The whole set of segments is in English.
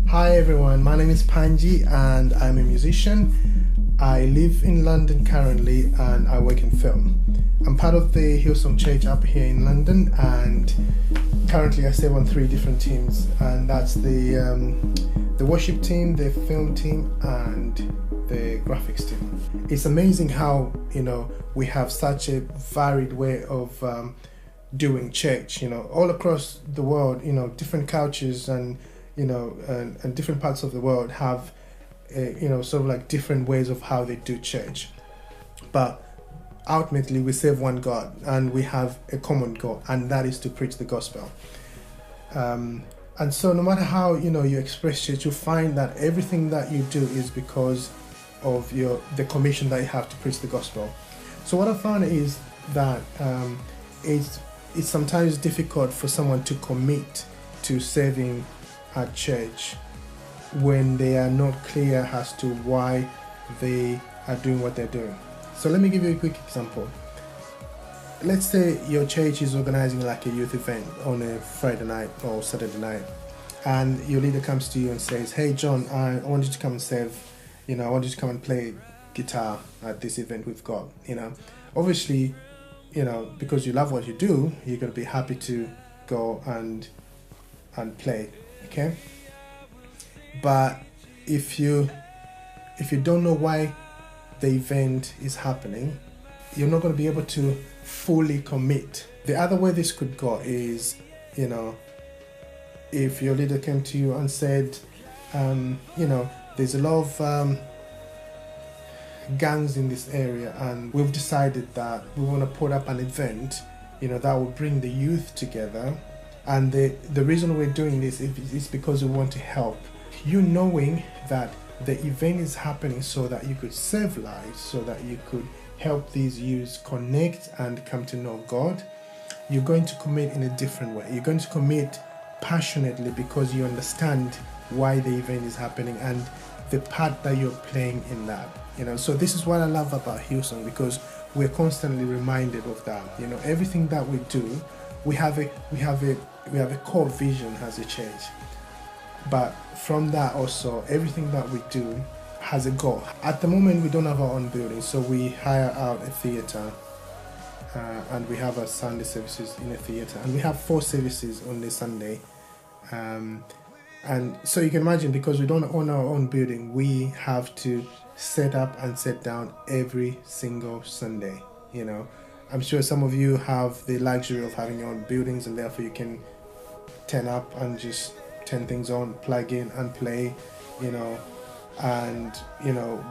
Hi everyone, my name is Panji and I'm a musician. I live in London currently and I work in film. I'm part of the Hillsong Church up here in London, and currently I serve on 3 different teams, and that's the worship team, the film team and the graphics team. It's amazing how we have such a varied way of doing church, all across the world. Different cultures and and different parts of the world have sort of like different ways of how they do church, but ultimately we serve one God and we have a common goal, and that is to preach the gospel. And so no matter how you express church, you find that everything that you do is because of the commission that you have to preach the gospel. So what I found is that it's sometimes difficult for someone to commit to serving at church when they are not clear as to why they are doing what they're doing. So let me give you a quick example. Let's say your church is organizing like a youth event on a Friday night or Saturday night, and your leader comes to you and says, "Hey John, I want you to come and serve, I want you to come and play guitar at this event we've got." Obviously, because you love what you do, you're going to be happy to go and play, okay? But if you don't know why the event is happening, you're not going to be able to fully commit. The other way this could go is, if your leader came to you and said, there's a lot of gangs in this area, and we've decided that we want to put up an event, that will bring the youth together. And the reason we're doing this is because we want to help. You knowing that the event is happening so that you could save lives, so that you could help these youths connect and come to know God, you're going to commit in a different way. You're going to commit passionately because you understand why the event is happening and the part that you're playing in that. So this is what I love about Hillsong, because we're constantly reminded of that. Everything that we do, we have a core vision as a church, but from that also, everything that we do has a goal. At the moment, we don't have our own building, so we hire out a theater, and we have our Sunday services in a theater, and we have 4 services on the Sunday. And so you can imagine, because we don't own our own building, we have to set up and set down every single Sunday. I'm sure some of you have the luxury of having your own buildings, and therefore you can turn up and just turn things on, plug in and play, and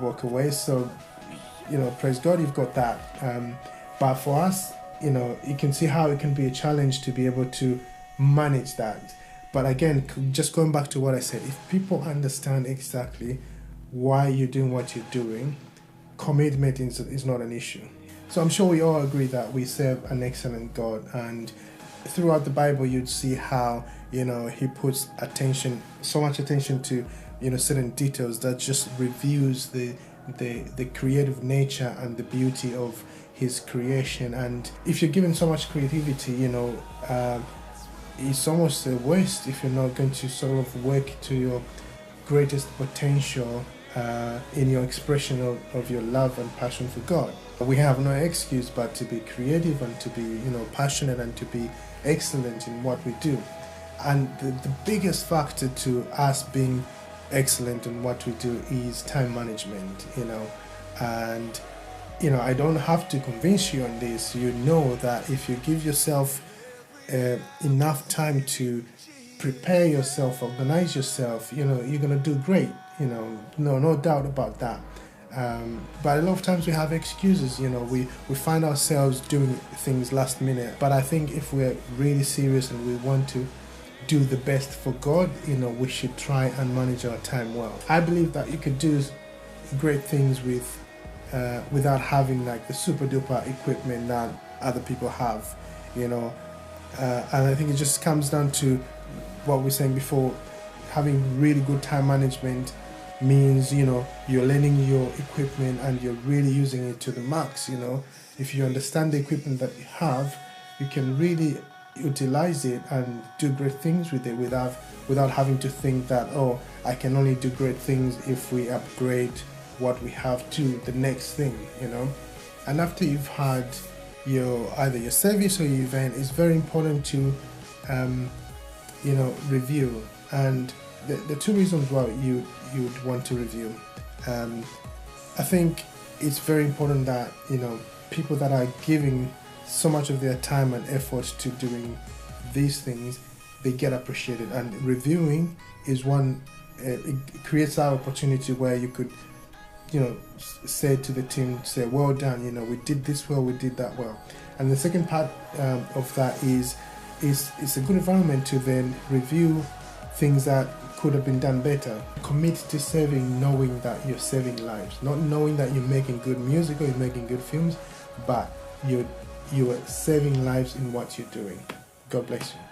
walk away. So praise God, you've got that. But for us, you can see how it can be a challenge to be able to manage that. But again, just going back to what I said, if people understand exactly why you're doing what you're doing, commitment is not an issue. So I'm sure we all agree that we serve an excellent God, and throughout the Bible you'd see how he puts so much attention to certain details that just reveals the creative nature and the beauty of his creation. And if you're given so much creativity, it's almost a waste if you're not going to sort of work to your greatest potential in your expression of your love and passion for God. We have no excuse but to be creative and to be passionate and to be excellent in what we do. And the biggest factor to us being excellent in what we do is time management. And I don't have to convince you on this. That if you give yourself enough time to prepare yourself, organize yourself, you're gonna do great. No doubt about that. But a lot of times we have excuses. We find ourselves doing things last minute. But I think if we're really serious and we want to do the best for God, we should try and manage our time well. I believe that you could do great things without having like the super duper equipment that other people have. And I think it just comes down to what we were saying before. Having really good time management means you're learning your equipment and you're really using it to the max. If you understand the equipment that you have, you can really utilize it and do great things with it without having to think that, oh, I can only do great things if we upgrade what we have to the next thing, you know. And after you've had either your service or your event, it's very important to review. And the two reasons why you'd want to review, I think it's very important that people that are giving so much of their time and effort to doing these things, they get appreciated. And reviewing is one. It creates that opportunity where you could say to the team, say, well done, we did this well, we did that well. And the second part of that is it's a good environment to then review things that could have been done better. Commit to serving, knowing that you're saving lives, not knowing that you're making good music or you're making good films, but you're saving lives in what you're doing. God bless you.